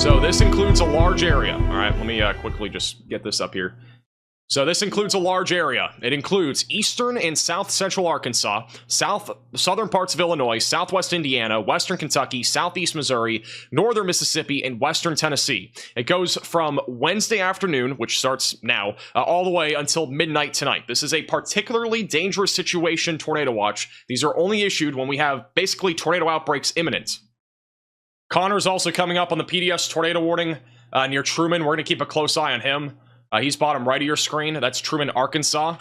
So this includes a large area. All right, let me quickly just get this up here. So this includes a large area. It includes eastern and south central Arkansas, southern parts of Illinois, southwest Indiana, western Kentucky, southeast Missouri, northern Mississippi, and western Tennessee. It goes from Wednesday afternoon, which starts now, all the way until midnight tonight. This is a particularly dangerous situation, tornado watch. These are only issued when we have basically tornado outbreaks imminent. Connor's also coming up on the PDS tornado warning near Truman. We're going to keep a close eye on him. He's bottom right of your screen. That's Truman, Arkansas.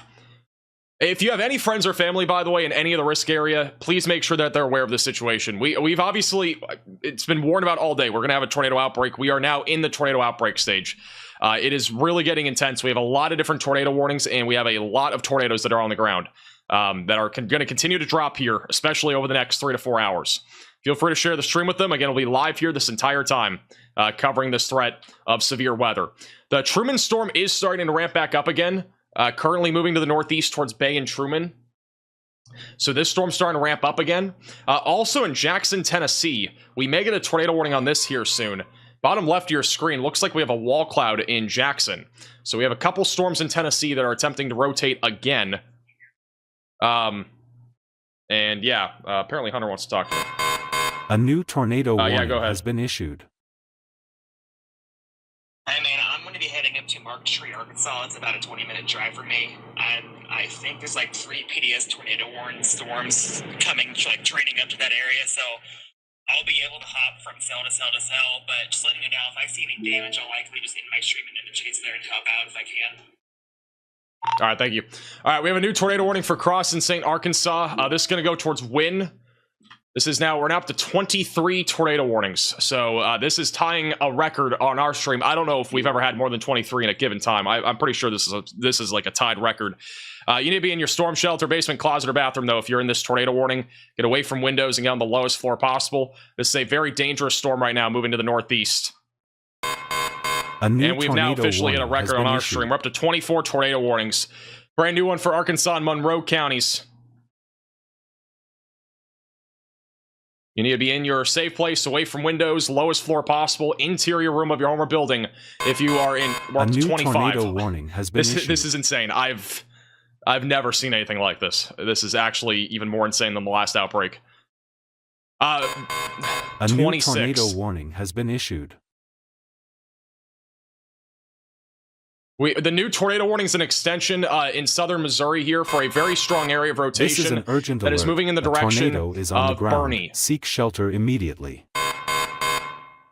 If you have any friends or family, by the way, in any of the risk area, please make sure that they're aware of the situation. We've obviously, it's been warned about all day. We're going to have a tornado outbreak. We are now in the tornado outbreak stage. It is really getting intense. We have a lot of different tornado warnings, and we have a lot of tornadoes that are on the ground that are going to continue to drop here, especially over the next 3 to 4 hours. Feel free to share the stream with them. Again, we'll be live here this entire time, covering this threat of severe weather. The Truman storm is starting to ramp back up again, currently moving to the northeast towards Bay and Truman. So this storm's starting to ramp up again. Also in Jackson, Tennessee, we may get a tornado warning on this here soon. Bottom left of your screen, looks like we have a wall cloud in Jackson. So we have a couple storms in Tennessee that are attempting to rotate again. And yeah, apparently Hunter wants to talk to me. A new tornado warning has been issued. Hey man, I'm going to be heading up to Market Street, Arkansas. It's about a 20-minute drive for me. And I think there's like 3 PDS tornado warning storms coming, like training up to that area. So I'll be able to hop from cell to cell to cell. But just letting you know, if I see any damage, I'll likely just end my stream and into chase there and help out if I can. All right, thank you. All right, we have a new tornado warning for Cross in St. Arkansas. This is going to go towards Wynn. This is now, we're now up to 23 tornado warnings. So this is tying a record on our stream. I don't know if we've ever had more than 23 in a given time. I'm pretty sure this is like a tied record. You need to be in your storm shelter, basement, closet, or bathroom, though, if you're in this tornado warning. Get away from windows and get on the lowest floor possible. This is a very dangerous storm right now, moving to the northeast. And we've now officially hit a record on our stream. We're up to 24 tornado warnings. Brand new one for Arkansas and Monroe counties. You need to be in your safe place, away from windows, lowest floor possible, interior room of your home or building. If you are in, we're up to 25. Tornado warning has been issued. This is insane. I've never seen anything like this. This is actually even more insane than the last outbreak. A new tornado warning has been issued. The new tornado warning is an extension in southern Missouri here for a very strong area of rotation. This is an urgent that alert. is moving in the direction is on of the ground. Bernie. Seek shelter immediately.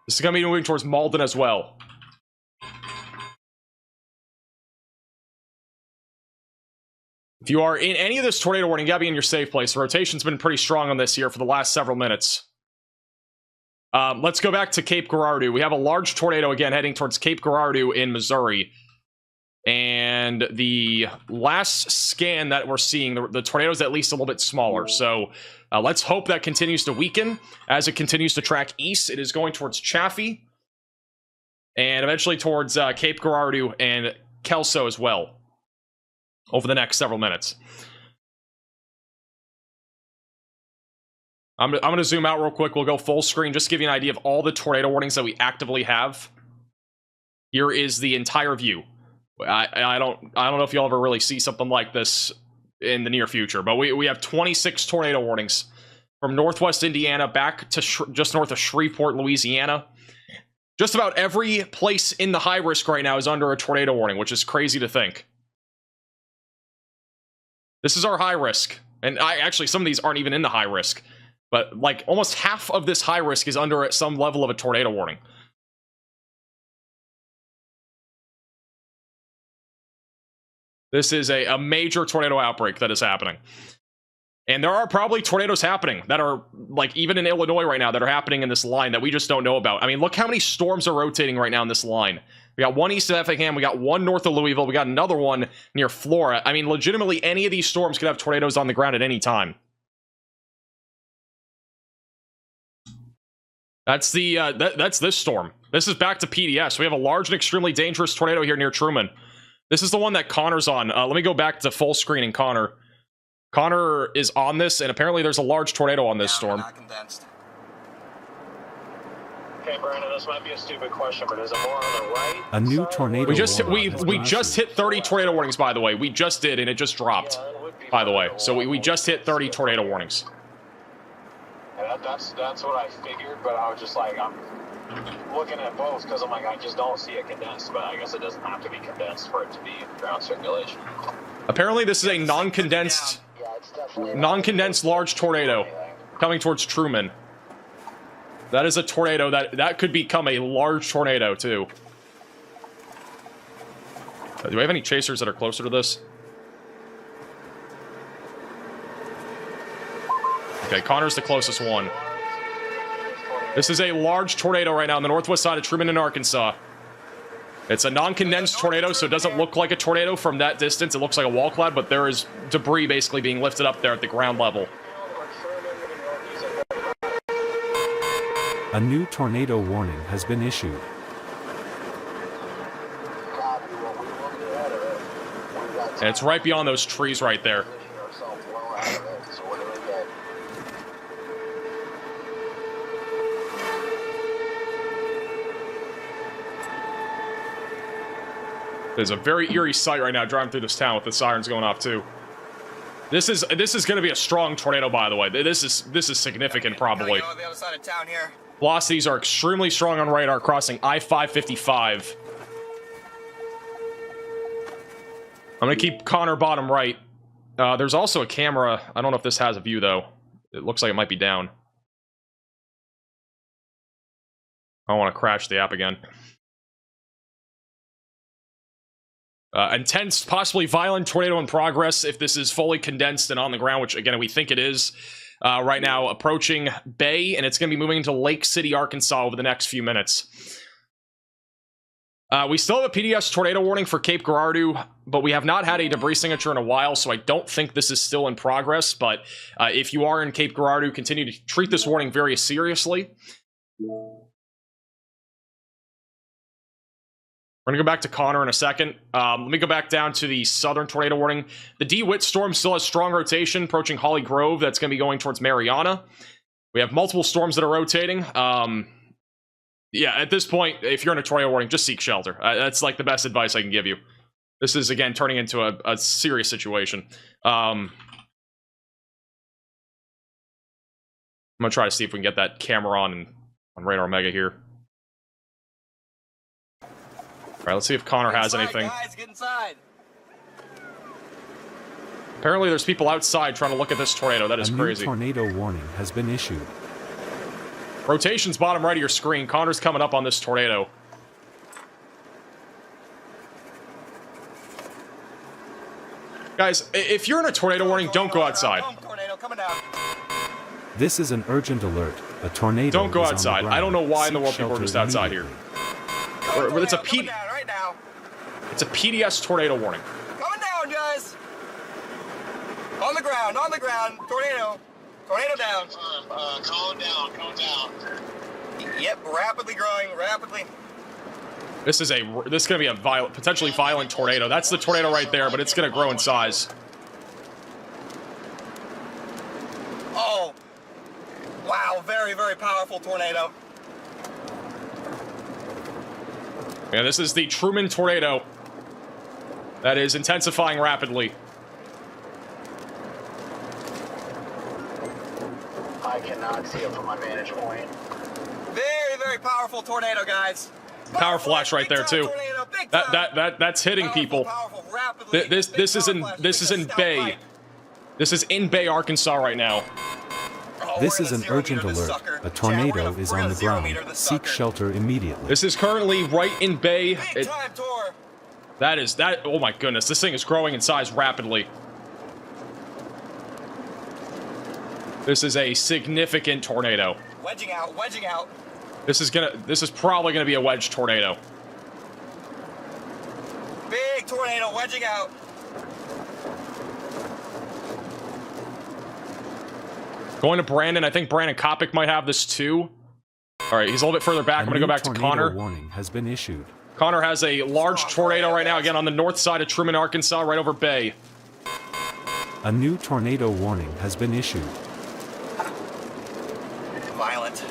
This is going to be moving towards Malden as well. If you are in any of this tornado warning, you got to be in your safe place. The rotation's been pretty strong on this here for the last several minutes. Let's go back to Cape Girardeau. We have a large tornado again heading towards Cape Girardeau in Missouri. And the last scan that we're seeing, the tornado is at least a little bit smaller. So let's hope that continues to weaken as it continues to track east. It is going towards Chaffee and eventually towards Cape Girardeau and Kelso as well over the next several minutes. I'm going to zoom out real quick. We'll go full screen just to give you an idea of all the tornado warnings that we actively have. Here is the entire view. I don't know if you'll ever really see something like this in the near future, but we have 26 tornado warnings from northwest Indiana back to just north of Shreveport, Louisiana. Just about every place in the high risk right now is under a tornado warning, which is crazy to think. This is our high risk, and actually some of these aren't even in the high risk, but like almost half of this high risk is under some level of a tornado warning. This is a major tornado outbreak that is happening. And there are probably tornadoes happening that are, like, even in Illinois right now, that are happening in this line that we just don't know about. I mean, look how many storms are rotating right now in this line. We got one east of Effingham, we got one north of Louisville, we got another one near Flora. I mean, legitimately, any of these storms could have tornadoes on the ground at any time. That's the, that's this storm. This is back to PDS. We have a large and extremely dangerous tornado here near Truman. This is the one that Connor's on. Let me go back to full screen and Connor. Connor is on this, and apparently there's a large tornado on this storm. Okay, Brandon, this might be a stupid question, but is it more on the right? A new tornado. We just hit 30 tornado warnings, by the way. We just did, and it just dropped. By the way, so we just hit 30 tornado warnings. Yeah, that's what I figured, but I was just like, I'm looking at both because I'm like, I just don't see it condensed, but I guess it doesn't have to be condensed for it to be ground circulation. Apparently, this is a non-condensed large tornado coming towards Truman. That is a tornado that could become a large tornado too. Do we have any chasers that are closer to this? Okay, Connor's the closest one. This is a large tornado right now on the northwest side of Truman in Arkansas. It's a non-condensed tornado, so it doesn't look like a tornado from that distance. It looks like a wall cloud, but there is debris basically being lifted up there at the ground level. A new tornado warning has been issued. And it's right beyond those trees right there. There's a very eerie sight right now driving through this town with the sirens going off too. This is going to be a strong tornado, by the way. This is significant, probably. Go on the other side of town here. Velocities are extremely strong on radar crossing I-555. I'm going to keep Connor bottom right. There's also a camera. I don't know if this has a view, though. It looks like it might be down. I don't want to crash the app again. Intense, possibly violent tornado in progress if this is fully condensed and on the ground, which, again, we think it is. Right now, approaching Bay, and it's going to be moving into Lake City, Arkansas over the next few minutes. We still have a PDS tornado warning for Cape Girardeau, but we have not had a debris signature in a while, so I don't think this is still in progress. But if you are in Cape Girardeau, continue to treat this warning very seriously. We're going to go back to Connor in a second. Let me go back down to the southern tornado warning. The DeWitt storm still has strong rotation approaching Holly Grove. That's going to be going towards Mariana. We have multiple storms that are rotating. Yeah, at this point, if you're in a tornado warning, just seek shelter. That's like the best advice I can give you. This is, again, turning into a serious situation. I'm going to try to see if we can get that camera on Radar Mega here. All right, let's see if Connor has anything. Guys, get inside. Apparently, there's people outside trying to look at this tornado. That is crazy. A new tornado warning has been issued. Rotation's bottom right of your screen. Connor's coming up on this tornado. Guys, if you're in a tornado warning, don't go outside. Tornado coming down. This is an urgent alert. A tornado. Don't go is on outside. the ground. I don't know why in the world Seek people are just shelter outside here. It's a right now. It's a PDS tornado warning. Coming down, guys. On the ground. Tornado down. Calm down. Yep, rapidly growing, rapidly. This is going to be a potentially violent tornado. That's the tornado right there, but it's going to grow in size. Oh, wow, very, very powerful tornado. Yeah, this is the Truman tornado that is intensifying rapidly. I cannot see it from my vantage point. Very, very powerful tornado, guys. Power flash right there too. That's hitting people. This is in Bay. This is in Bay, Arkansas right now. This is an urgent alert. A tornado is on the ground. Seek shelter immediately. This is currently right in Bay. Oh my goodness, this thing is growing in size rapidly. This is a significant tornado. Wedging out. This is probably gonna be a wedge tornado. Big tornado, wedging out. Going to Brandon. I think Brandon Kopic might have this too. All right, he's a little bit further back. I'm gonna go back to Connor. Warning has been issued. Connor has a large tornado right now, again on the north side of Truman, Arkansas, right over Bay. A new tornado warning has been issued. Violent.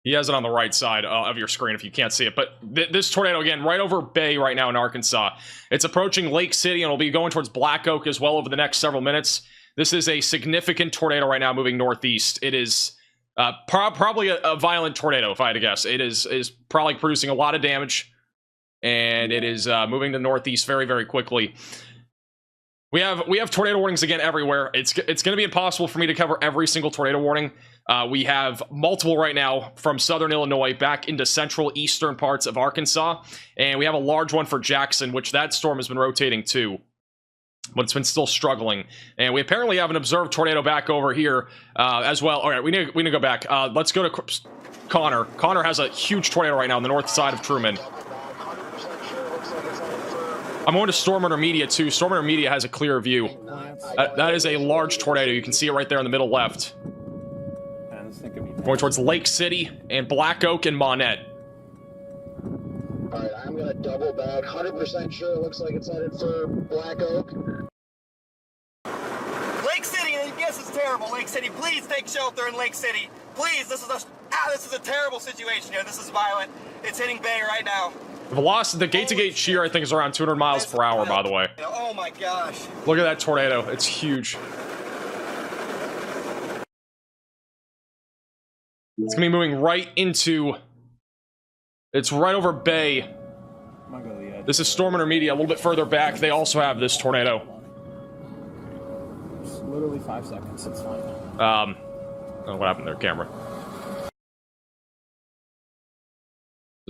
He has it on the right side of your screen if you can't see it. But this tornado, again, right over Bay right now in Arkansas. It's approaching Lake City and will be going towards Black Oak as well over the next several minutes. This is a significant tornado right now moving northeast. It is probably a violent tornado, if I had to guess. It is probably producing a lot of damage. And it is moving to northeast very, very quickly. We have tornado warnings again everywhere. It's going to be impossible for me to cover every single tornado warning. We have multiple right now from southern Illinois back into central eastern parts of Arkansas. And we have a large one for Jackson, which that storm has been rotating too. But it's been still struggling. And we apparently have an observed tornado back over here as well. All right, we need to go back. Let's go to Connor. Connor has a huge tornado right now on the north side of Truman. I'm going to Storm Intermedia too. Storm Intermedia has a clear view. That is a large tornado. You can see it right there in the middle left. Going towards Lake City and Black Oak and Monette. Alright, I'm gonna double back. 100% sure it looks like it's headed for Black Oak. Lake City, yes, it's terrible. Lake City, please take shelter in Lake City. Please, this is a terrible situation here. This is violent. It's hitting Bay right now. The gate-to-gate shear, I think, is around 200 miles per hour, by the way. Oh my gosh. Look at that tornado. It's huge. It's going to be moving right into... It's right over Bay. This is Storm Intermedia. A little bit further back, they also have this tornado. It's literally 5 seconds. It's fine. Oh, what happened there, camera?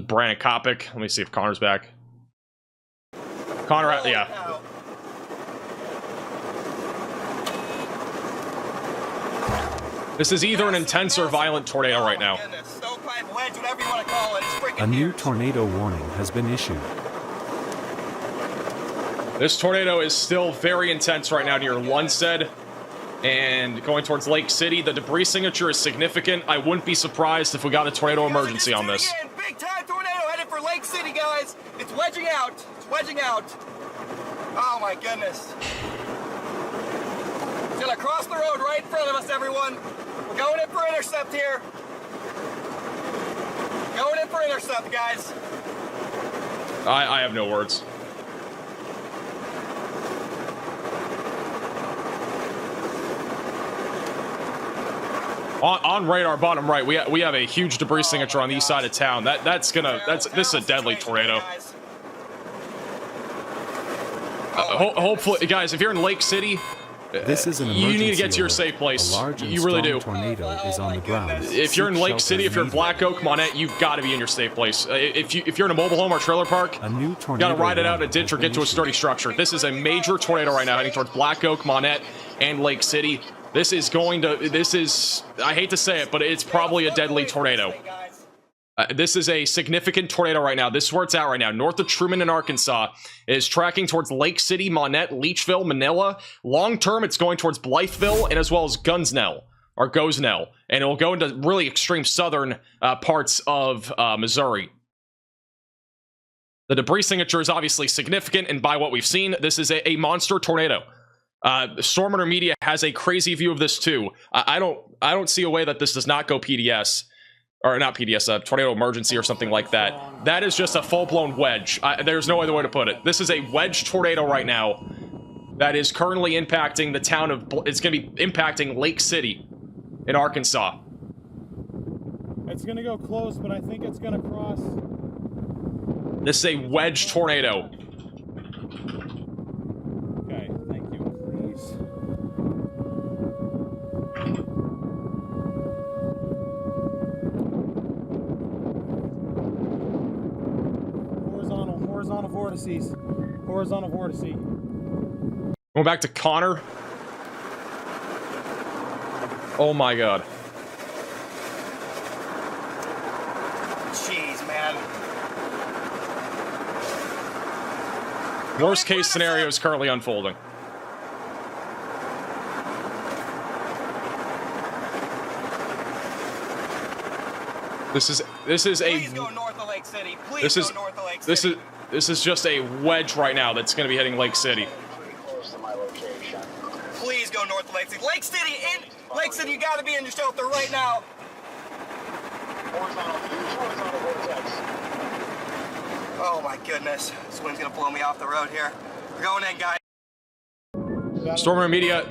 Brandon Kopic. Let me see if Connor's back. Connor, yeah. This is either an intense or violent tornado right now. A new tornado warning has been issued. This tornado is still very intense right now near Lunsted and going towards Lake City. The debris signature is significant. I wouldn't be surprised if we got a tornado emergency on this. Big time tornado headed for Lake City, guys. It's wedging out. It's wedging out. Oh my goodness. It's gonna cross the road right in front of us, everyone. We're going in for intercept here. Going in for intercept, guys. I have no words. On radar bottom right, we have a huge debris signature on the east side of town. This is a deadly tornado. Hopefully, guys, if you're in Lake City, this is an emergency. You need to get to your safe place. A large you really do. Tornado is on the ground. If you're in Lake City, if you're in Black Oak, Monette, you've got to be in your safe place. If you're in a mobile home or trailer park, a new tornado, you got to ride it out in a ditch or get to a sturdy structure. This is a major tornado right now heading towards Black Oak, Monette, and Lake City. This is, I hate to say it, but it's probably a deadly tornado. This is a significant tornado right now. This is where it's at right now. North of Truman in Arkansas is tracking towards Lake City, Monette, Leachville, Manila. Long term, it's going towards Blytheville and as well as Gosnell. And it will go into really extreme southern parts of Missouri. The debris signature is obviously significant, and by what we've seen, this is a monster tornado. Storm Intermedia has a crazy view of this too. I don't see a way that this does not go PDS. Or not PDS, tornado emergency or something like that. That is just a full-blown wedge. There's no other way to put it. This is a wedge tornado right now that is currently impacting the town of... It's going to be impacting Lake City in Arkansas. It's going to go close, but I think it's going to cross. This is a wedge tornado. Okay, thank you. Please. Horizontal vortices. Going back to Connor. Oh my god. Jeez, man. Worst case scenario is currently unfolding. This is a... Please go north of Lake City. Please go north of Lake City. This is just a wedge right now that's going to be hitting Lake City. Pretty close to my location. Please go north of Lake City. Lake City, you got to be in your shelter right now. Huge horizontal vortex. Oh my goodness. This wind's gonna blow me off the road here. We're going in, guys. Stormer Media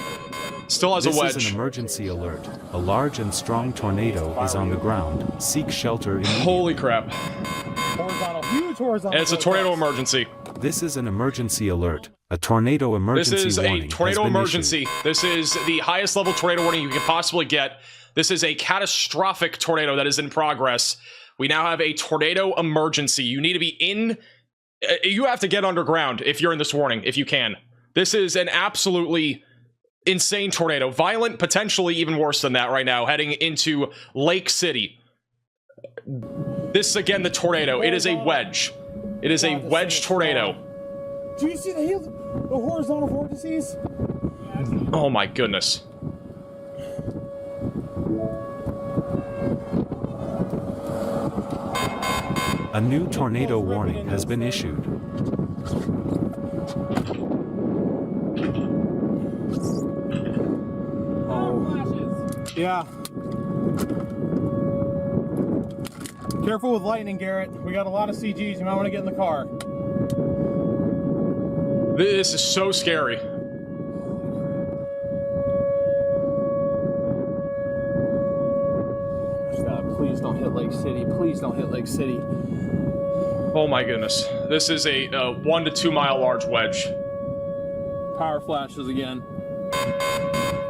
still has This a wedge. is an emergency alert. A large and strong tornado is on the ground. Seek shelter immediately. Holy crap. Horizontal, huge horizontal. And it's a tornado emergency. This is an emergency alert. A tornado emergency This is warning a tornado has been emergency. issued. This is the highest level tornado warning you can possibly get. This is a catastrophic tornado that is in progress. We now have a tornado emergency. You need to be in... You have to get underground if you're in this warning, if you can. This is an absolutely insane tornado. Violent, potentially even worse than that right now, heading into Lake City. This is, again, the tornado. It is a wedge. It is a wedge tornado. Do you see the horizontal vortices? Oh my goodness. A new tornado warning has been issued. Yeah. Careful with lightning, Garrett. We got a lot of CGs. You might want to get in the car. This is so scary. God, please don't hit Lake City. Please don't hit Lake City. Oh my goodness. This is a 1 to 2 mile large wedge. Power flashes again.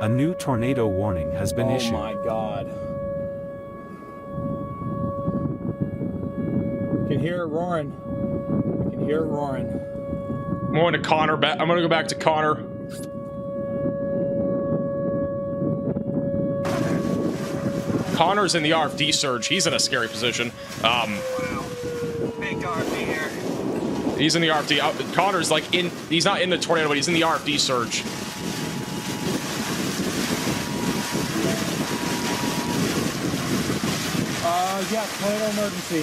A new tornado warning has been issued. Oh my God. You can hear it roaring. You can hear it roaring. I'm going to Connor. I'm going to go back to Connor. Connor's in the RFD surge. He's in a scary position. Wow. Big RFD here. He's in the RFD. Connor's like in. He's not in the tornado, but he's in the RFD surge. Yeah, tornado emergency.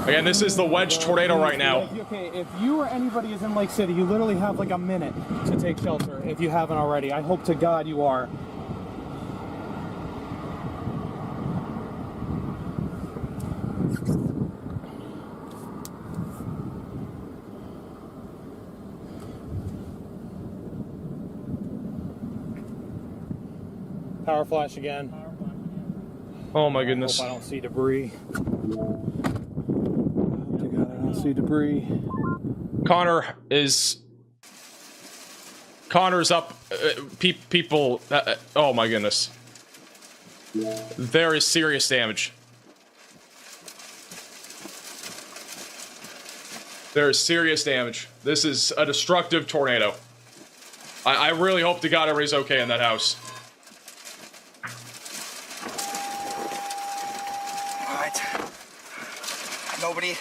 Again, this is the wedge tornado right now. Okay, if you or anybody is in Lake City, you literally have like a minute to take shelter if you haven't already. I hope to God you are. Power flash again. Oh my goodness. I hope I don't see debris. To God, I don't see debris. Connor's up. People. Oh my goodness. There is serious damage. There is serious damage. This is a destructive tornado. I really hope to God everybody's okay in that house.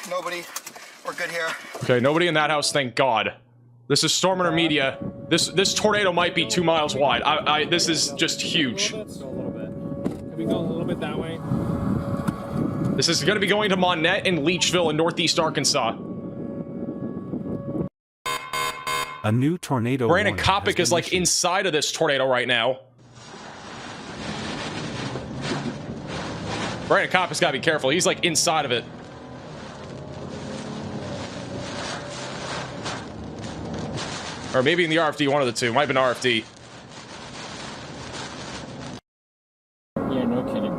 Nobody. We're good here. Okay, nobody in that house, thank God. This is Stormer Media. This tornado might be 2 miles wide. This is just huge. A little bit. Can we go a little bit that way? This is going to be going to Monette and Leechville in northeast Arkansas. A new tornado Brandon warning has Kopic is been like issued. inside of this tornado right now. Brandon Kopic's got to be careful. He's like inside of it. Or maybe in the RFD, one of the two. Might have been RFD. Yeah, no kidding.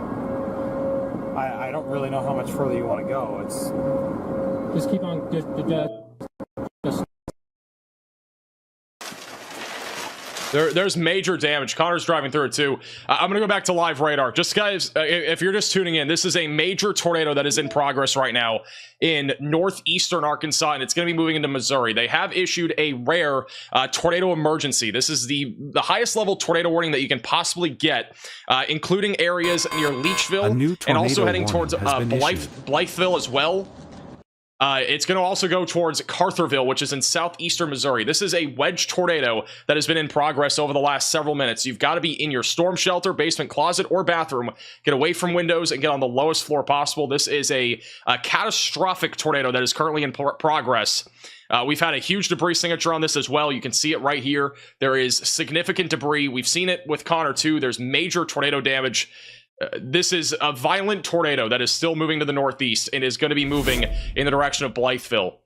I don't really know how much further you want to go. It's just keep on. Just There's major damage. Connor's driving through it too. I'm gonna go back to live radar. Just guys, if you're just tuning in, this is a major tornado that is in progress right now in northeastern Arkansas, and it's gonna be moving into Missouri. They have issued a rare tornado emergency. This is the highest level tornado warning that you can possibly get, including areas near Leechville and also heading towards Blytheville as well. It's going to also go towards Cartherville, which is in southeastern Missouri. This is a wedge tornado that has been in progress over the llast several minutes. You've got to be in your storm shelter, basement, closet, or bathroom. Get away from windows and get on the lowest floor possible. This is a catastrophic tornado that is currently in progress. We've had a huge debris signature on this as well. You can see it right here. There is significant debris. We've seen it with Connor too. There's major tornado damage. This is a violent tornado that is still moving to the northeast and is going to be moving in the direction of Blytheville.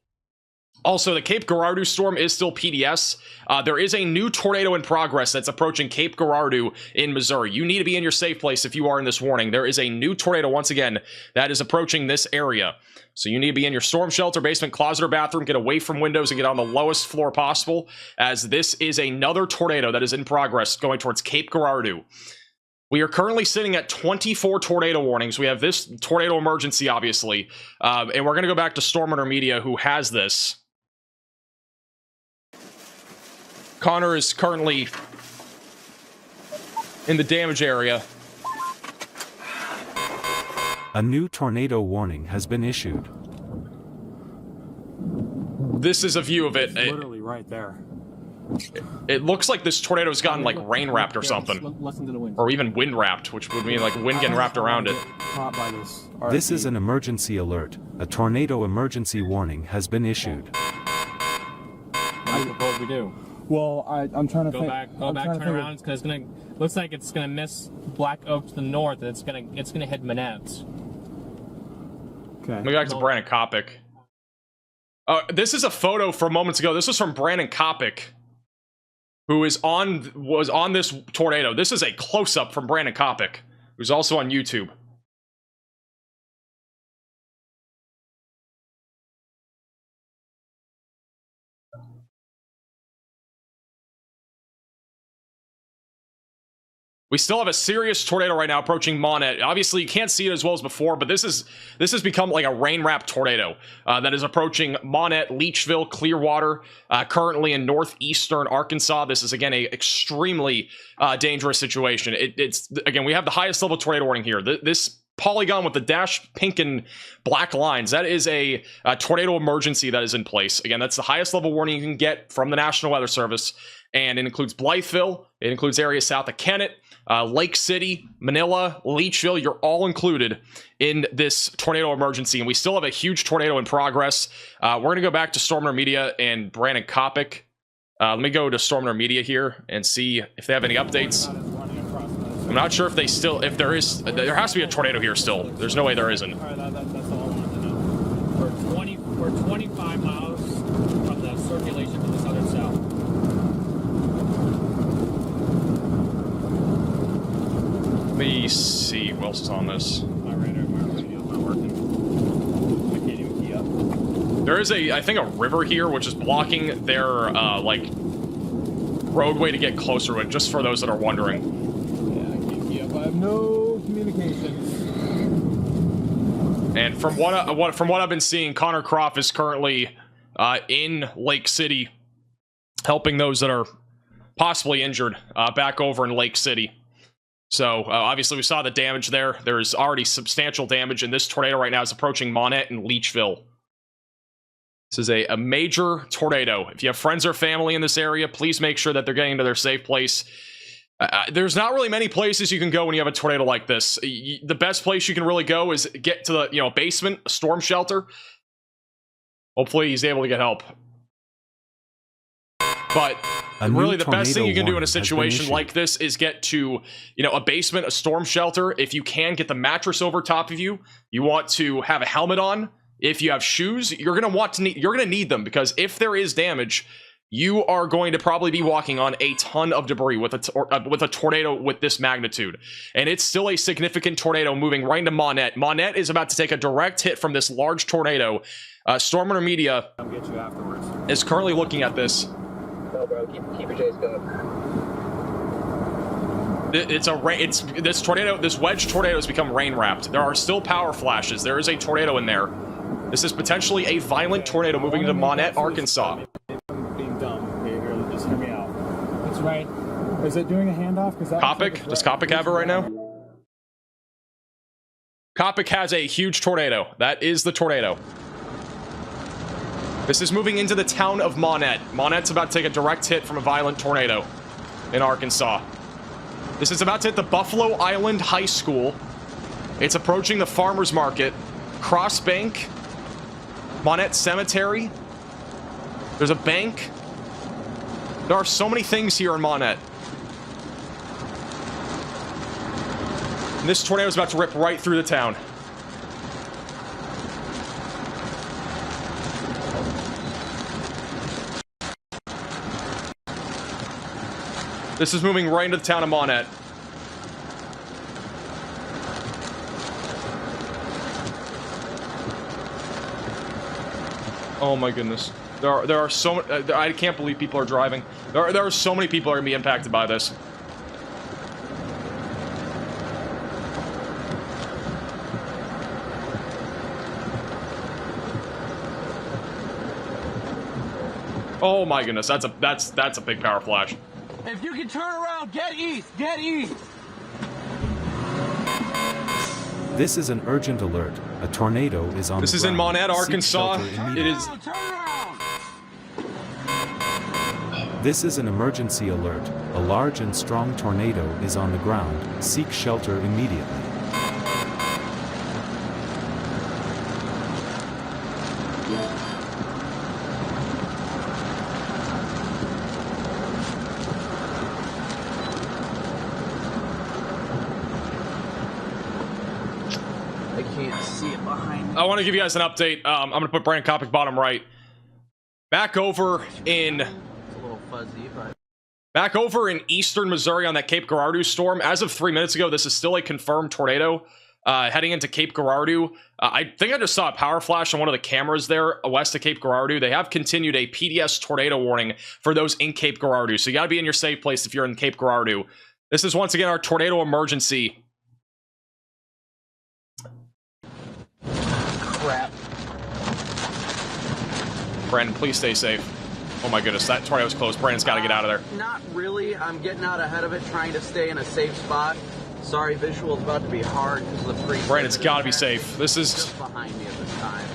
Also, the Cape Girardeau storm is still PDS. There is a new tornado in progress that's approaching Cape Girardeau in Missouri. You need to be in your safe place if you are in this warning. There is a new tornado, once again, that is approaching this area. So you need to be in your storm shelter, basement, closet, or bathroom. Get away from windows and get on the lowest floor possible, as this is another tornado that is in progress going towards Cape Girardeau. We are currently sitting at 24 tornado warnings. We have this tornado emergency, obviously. And we're going to go back to Stormrunner Media, who has this. Connor is currently in the damage area. A new tornado warning has been issued. This is a view of it. It's literally right there. It looks like this tornado's gotten like rain wrapped or something. Listen to the wind. Or even wind wrapped, which would mean like wind getting wrapped around it. Caught by this. This is an emergency alert. A tornado emergency warning has been issued. What do you propose we do? Well, I'm trying to Go back, turn around. It's because looks like it's gonna miss Black Oak to the north, and it's gonna hit Manette. Okay. We go back to Brandon Kopic. This is a photo from moments ago. This was from Brandon Kopic, who was on this tornado. This is a close-up from Brandon Kopic, who's also on YouTube. We still have a serious tornado right now approaching Monette. Obviously, you can't see it as well as before, but this has become like a rain-wrapped tornado that is approaching Monette, Leechville, Clearwater, currently in northeastern Arkansas. This is, again, a extremely dangerous situation. Again, we have the highest level tornado warning here. This polygon with the dashed pink and black lines, that is a tornado emergency that is in place. Again, that's the highest level warning you can get from the National Weather Service, and it includes Blytheville, it includes areas south of Kennett, Lake City, Manila, Leechville. You're all included in this tornado emergency, and we still have a huge tornado in progress. We're going to go back to Stormrunner Media and Brandon Kopic. Let me go to Stormrunner Media here and see if they have any updates. I'm not sure if there has to be a tornado here still. There's no way there isn't. All right, that's all I wanted to know. We're 25 miles from the circulation to the southern south. Let me see who else is on this. My radio's not working. I can't even key up. There is I think a river here which is blocking their like roadway to get closer to it, just for those that are wondering. Yeah, I can't key up. I have no communications. And from what I've been seeing, Connor Croft is currently in Lake City, helping those that are possibly injured back over in Lake City. So, obviously, we saw the damage there. There's already substantial damage, and this tornado right now is approaching Monette and Leechville. This is a major tornado. If you have friends or family in this area, please make sure that they're getting to their safe place. There's not really many places you can go when you have a tornado like this. The best place you can really go is get to the basement, a storm shelter. Hopefully, he's able to get help. But really, the best thing you can do in a situation like this is get to, a basement, a storm shelter. If you can, get the mattress over top of you. You want to have a helmet on. If you have shoes, you're going to need them, because if there is damage, you are going to probably be walking on a ton of debris with a tornado with this magnitude. And it's still a significant tornado moving right into Monette. Monette is about to take a direct hit from this large tornado. Stormrunner Media is currently looking at this. No, bro, keep your chase going. This wedge tornado has become rain wrapped. There are still power flashes. There is a tornado in there. This is potentially a violent tornado moving into Monette, Arkansas. Being dumb. Okay, here, just hear me out. That's right. Is it doing a handoff? Kopic? Does Kopic have it right now? Kopic has a huge tornado. That is the tornado. This is moving into the town of Monette. Monette's about to take a direct hit from a violent tornado in Arkansas. This is about to hit the Buffalo Island High School. It's approaching the farmer's market, Cross Bank, Monette Cemetery. There's a bank. There are so many things here in Monette. And this tornado is about to rip right through the town. This is moving right into the town of Monette. Oh my goodness. There are so I can't believe people are driving. There are so many people are going to be impacted by this. Oh my goodness, that's a big power flash. If you can turn around, get east, get east. This is an urgent alert. A tornado is on This the is in ground. Monette, Seek Arkansas. shelter It immediately. is. Turn around. This is an emergency alert. A large and strong tornado is on the ground. Seek shelter immediately. I can't see it behind me. I want to give you guys an update. I'm going to put Brandon Kopic bottom right. Back over in It's a little fuzzy, but Back over in eastern Missouri on that Cape Girardeau storm, as of 3 minutes ago, this is still a confirmed tornado heading into Cape Girardeau. I think I just saw a power flash on one of the cameras there west of Cape Girardeau. They have continued a PDS tornado warning for those in Cape Girardeau, so you got to be in your safe place if you're in Cape Girardeau. This is once again our tornado emergency. crap. Brandon, please stay safe. Oh my goodness, that tornado's close. Brandon's got to get out of there. Not really. I'm getting out ahead of it, trying to stay in a safe spot. Sorry, visual's about to be hard because of the freeze. Brandon's got to be safe. This is just behind me at this time.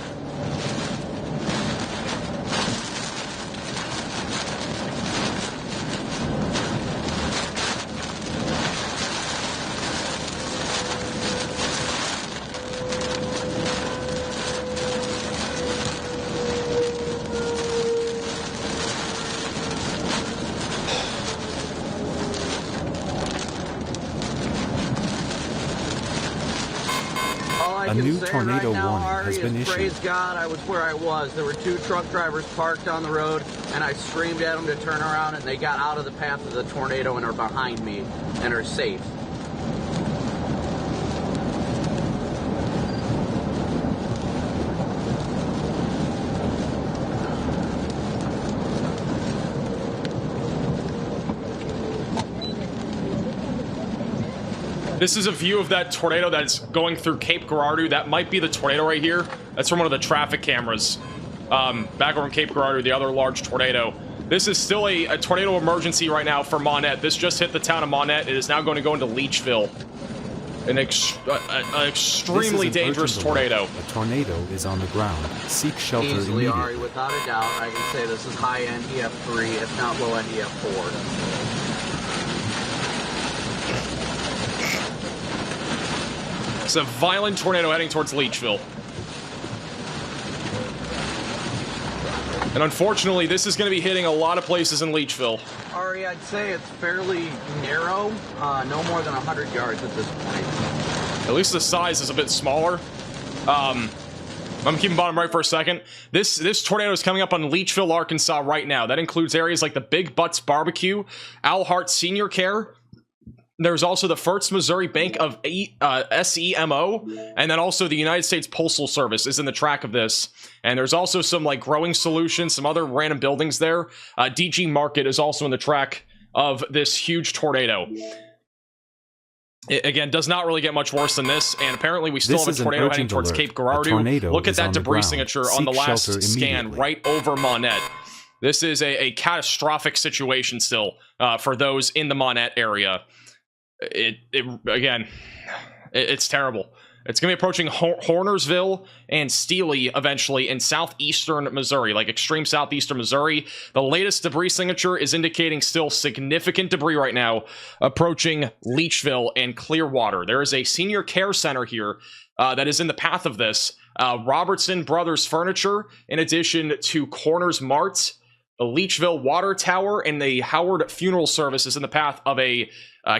A new tornado warning has been issued. Praise God, I was where I was. There were two truck drivers parked on the road, and I screamed at them to turn around, and they got out of the path of the tornado and are behind me and are safe. This is a view of that tornado that's going through Cape Girardeau. That might be the tornado right here. That's from one of the traffic cameras. Back over in Cape Girardeau, the other large tornado. This is still a tornado emergency right now for Monette. This just hit the town of Monette. It is now going to go into Leachville. An extremely dangerous tornado. A tornado is on the ground. Seek shelter Easily, immediately. Ari, without a doubt, I can say this is high-end EF3, if not low-end EF4. It's a violent tornado heading towards Leachville. And unfortunately, this is going to be hitting a lot of places in Leachville. Ari, I'd say it's fairly narrow, no more than 100 yards at this point. At least the size is a bit smaller. I'm keeping bottom right for a second. This tornado is coming up on Leachville, Arkansas right now. That includes areas like the Big Butts Barbecue, Al Hart Senior Care. There's also the First Missouri Bank of SEMO, and then also the United States Postal Service is in the track of this. And there's also some like Growing Solutions, some other random buildings there. DG Market is also in the track of this huge tornado. It, again, does not really get much worse than this, and apparently we still have a tornado heading towards Cape Girardeau. Look at that debris signature on the last scan right over Monette. This is a catastrophic situation still for those in the Monette area. It's terrible. It's going to be approaching Hornersville and Steele eventually in southeastern Missouri, like extreme southeastern Missouri. The latest debris signature is indicating still significant debris right now approaching Leachville and Clearwater. There is a senior care center here that is in the path of this. Robertson Brothers Furniture, in addition to Corners Mart, the Leachville Water Tower, and the Howard Funeral Service is in the path of a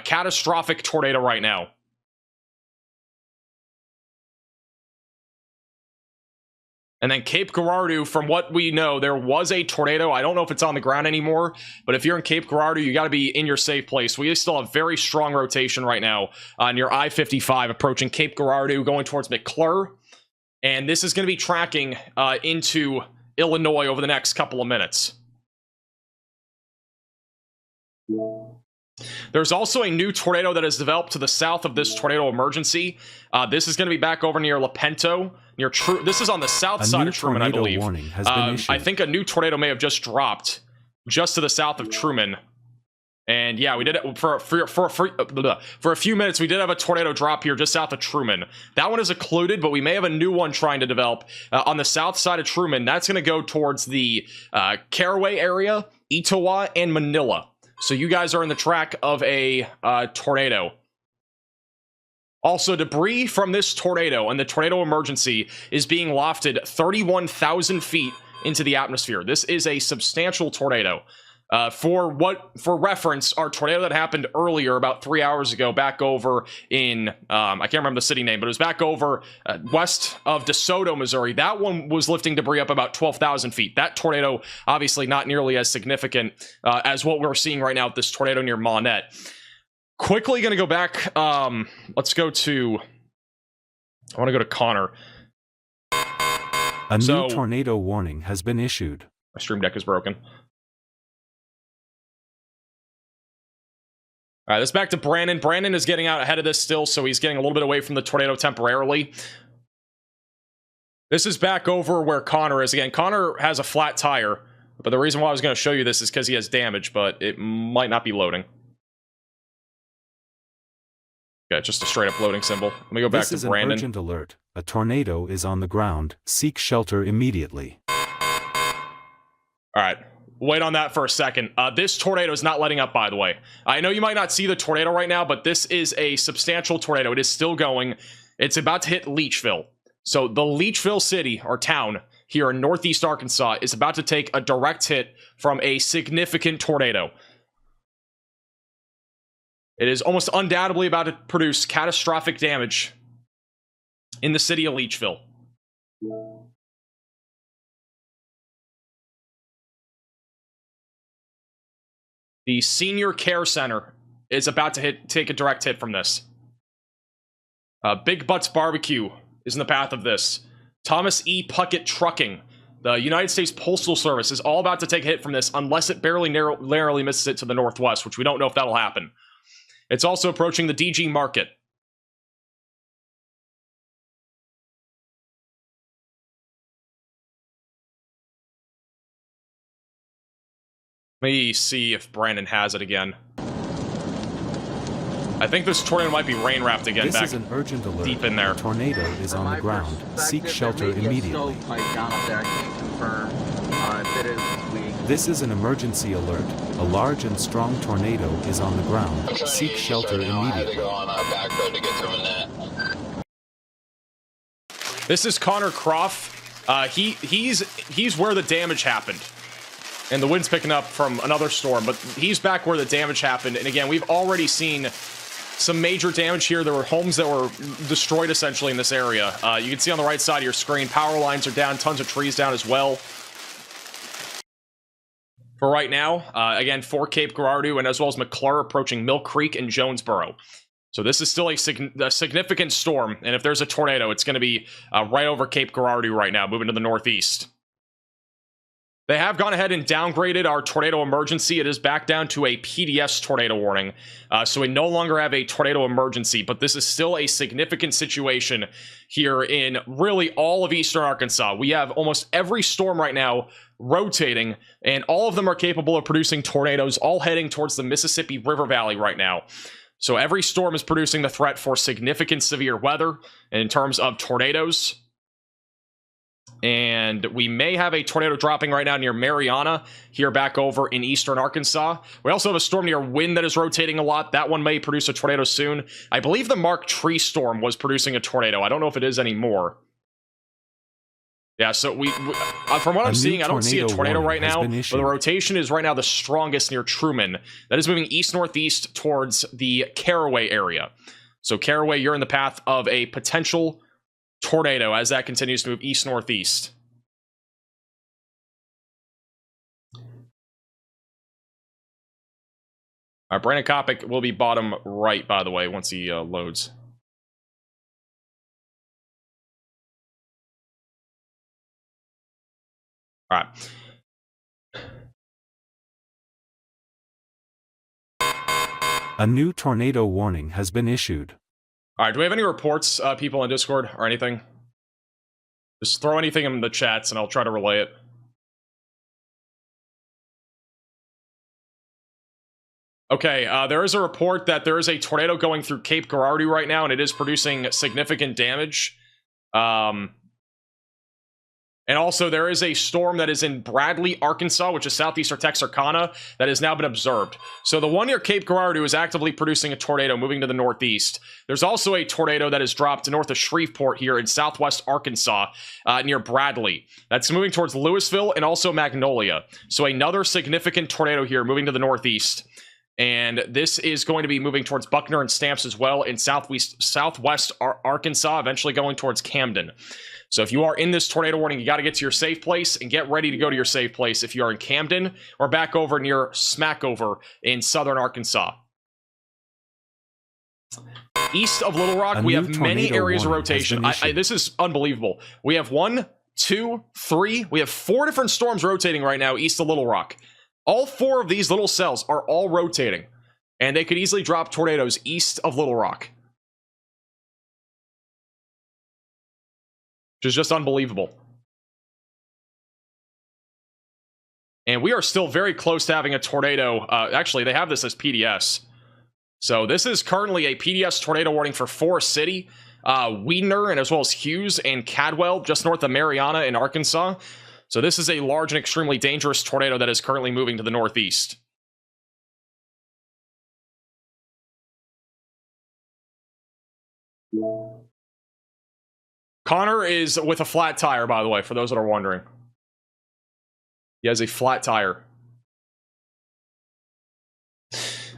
catastrophic tornado right now. And then Cape Girardeau, from what we know, there was a tornado. I don't know if it's on the ground anymore, but if you're in Cape Girardeau, you got to be in your safe place. We still have very strong rotation right now near I-55, approaching Cape Girardeau, going towards McClure. And this is going to be tracking into Illinois over the next couple of minutes. There's also a new tornado that has developed to the south of this tornado emergency. This is going to be back over near Lepento. This is on the south side of Truman, I believe. Warning has been issued. I think a new tornado may have just dropped just to the south of Truman. And yeah, we did it for a few minutes. We did have a tornado drop here just south of Truman. That one is occluded, but we may have a new one trying to develop on the south side of Truman. That's going to go towards the Caraway area, Etowah, and Manila. So you guys are in the track of a tornado. Also, debris from this tornado and the tornado emergency is being lofted 31,000 feet into the atmosphere. This is a substantial tornado. For reference, our tornado that happened earlier, about 3 hours ago, back over in, I can't remember the city name, but it was back over west of DeSoto, Missouri. That one was lifting debris up about 12,000 feet. That tornado, obviously not nearly as significant as what we're seeing right now with this tornado near Monette. Quickly going to go back. Let's go to, I want to go to Connor. A new tornado warning has been issued. My stream deck is broken. All right, let's back to Brandon. Brandon is getting out ahead of this still, so he's getting a little bit away from the tornado temporarily. This is back over where Connor is. Again, Connor has a flat tire, but the reason why I was going to show you this is because he has damage, but it might not be loading. Okay, just a straight-up loading symbol. Let me go back to Brandon. This is an urgent alert. A tornado is on the ground. Seek shelter immediately. All right. Wait on that for a second. This tornado is not letting up, by the way. I know you might not see the tornado right now, but this is a substantial tornado. It is still going. It's about to hit Leachville. So the Leachville city, or town, here in northeast Arkansas, is about to take a direct hit from a significant tornado. It is almost undoubtedly about to produce catastrophic damage in the city of Leachville. The Senior Care Center is about to take a direct hit from this. Big Butts Barbecue is in the path of this. Thomas E. Puckett Trucking. The United States Postal Service is all about to take a hit from this unless it barely narrowly misses it to the northwest, which we don't know if that'll happen. It's also approaching the DG Market. Let me see if Brandon has it again. I think this tornado might be rain wrapped again. This back is an urgent alert. deep in there. A tornado is on the ground. Seek shelter immediately. This is an emergency alert. A large and strong tornado is on the ground. Seek shelter immediately. This is Connor Croft. He's where the damage happened. And the wind's picking up from another storm, but he's back where the damage happened. And again, we've already seen some major damage here. There were homes that were destroyed essentially in this area. You can see on the right side of your screen, power lines are down, tons of trees down as well. For right now, again, for Cape Girardeau and as well as McClure approaching Mill Creek and Jonesboro. So this is still a significant storm, and if there's a tornado, it's going to be right over Cape Girardeau right now, moving to the northeast. They have gone ahead and downgraded our tornado emergency. It is back down to a PDS tornado warning. So we no longer have a tornado emergency, but this is still a significant situation here in really all of eastern Arkansas. We have almost every storm right now rotating, and all of them are capable of producing tornadoes, all heading towards the Mississippi River Valley right now. So every storm is producing the threat for significant severe weather in terms of tornadoes. And we may have a tornado dropping right now near Mariana, here back over in eastern Arkansas. We also have a storm near Wind that is rotating a lot. That one may produce a tornado soon. I believe the Mark Tree storm was producing a tornado. I don't know if it is anymore. Yeah, so from what I'm seeing, I don't see a tornado right now, but the rotation is right now the strongest near Truman. That is moving east-northeast towards the Caraway area. So Caraway, you're in the path of a potential tornado as that continues to move east-northeast. All right, Brandon Kopic will be bottom right, by the way, once he loads. All right. A new tornado warning has been issued. All right, do we have any reports, people in Discord, or anything? Just throw anything in the chats, and I'll try to relay it. Okay, there is a report that there is a tornado going through Cape Girardeau right now, and it is producing significant damage. And also, there is a storm that is in Bradley, Arkansas, which is southeastern Texarkana, that has now been observed. So the one near Cape Girardeau is actively producing a tornado moving to the northeast. There's also a tornado that has dropped north of Shreveport here in southwest Arkansas, near Bradley. That's moving towards Louisville and also Magnolia. So another significant tornado here moving to the northeast. And this is going to be moving towards Buckner and Stamps as well in southwest Arkansas, eventually going towards Camden. So if you are in this tornado warning, you got to get to your safe place and get ready to go to your safe place if you are in Camden or back over near Smackover in southern Arkansas. East of Little Rock, we have many areas of rotation. This is unbelievable. We have 1, 2, 3. We have 4 different storms rotating right now east of Little Rock. All 4 of these little cells are all rotating, and they could easily drop tornadoes east of Little Rock. Which is just unbelievable. And we are still very close to having a tornado. Actually, they have this as PDS. So this is currently a PDS tornado warning for Forest City, Weidner, and as well as Hughes and Cadwell, just north of Mariana in Arkansas. So this is a large and extremely dangerous tornado that is currently moving to the northeast. Connor is with a flat tire, by the way, for those that are wondering. He has a flat tire.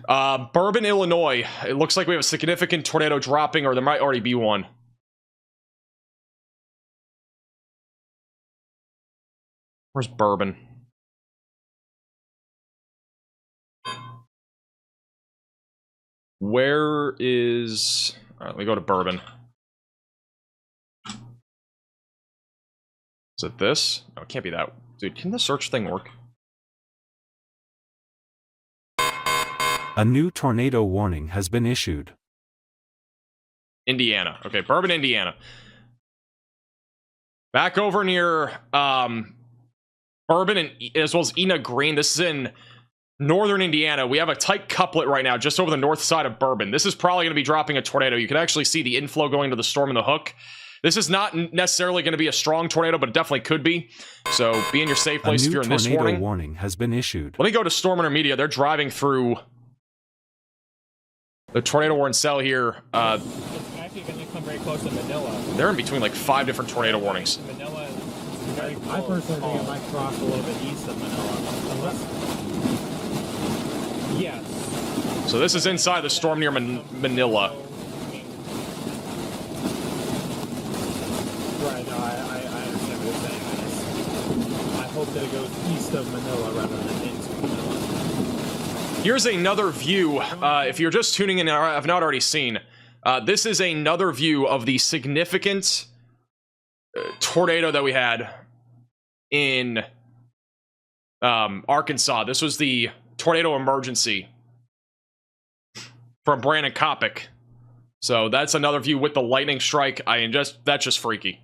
Bourbon, Illinois. It looks like we have a significant tornado dropping, or there might already be one. Where's Bourbon? Where is... All right, let me go to Bourbon. Is it this? No, it can't be that. Dude, can the search thing work? A new tornado warning has been issued. Indiana. Okay, Bourbon, Indiana. Back over near Bourbon and as well as Ena Green. This is in northern Indiana. We have a tight couplet right now just over the north side of Bourbon. This is probably going to be dropping a tornado. You can actually see the inflow going to the storm in the hook. This is not necessarily going to be a strong tornado, but it definitely could be. So be in your safe place if you're in this warning. A new tornado warning has been issued. Let me go to Storm Intermedia. They're driving through the tornado warning cell here. It's actually going to come very close to Manila. They're in between like 5 different tornado warnings. Manila is very close. I personally think it might cross a little bit east of Manila. Yes. So this is inside the storm near Manila. Right, no, I understand what you're saying. I hope that it goes east of Manila rather than into Manila. Here's another view. If you're just tuning in and have not already seen, this is another view of the significant tornado that we had in Arkansas. This was the tornado emergency from Brandon Kopic. So that's another view with the lightning strike. That's just freaky.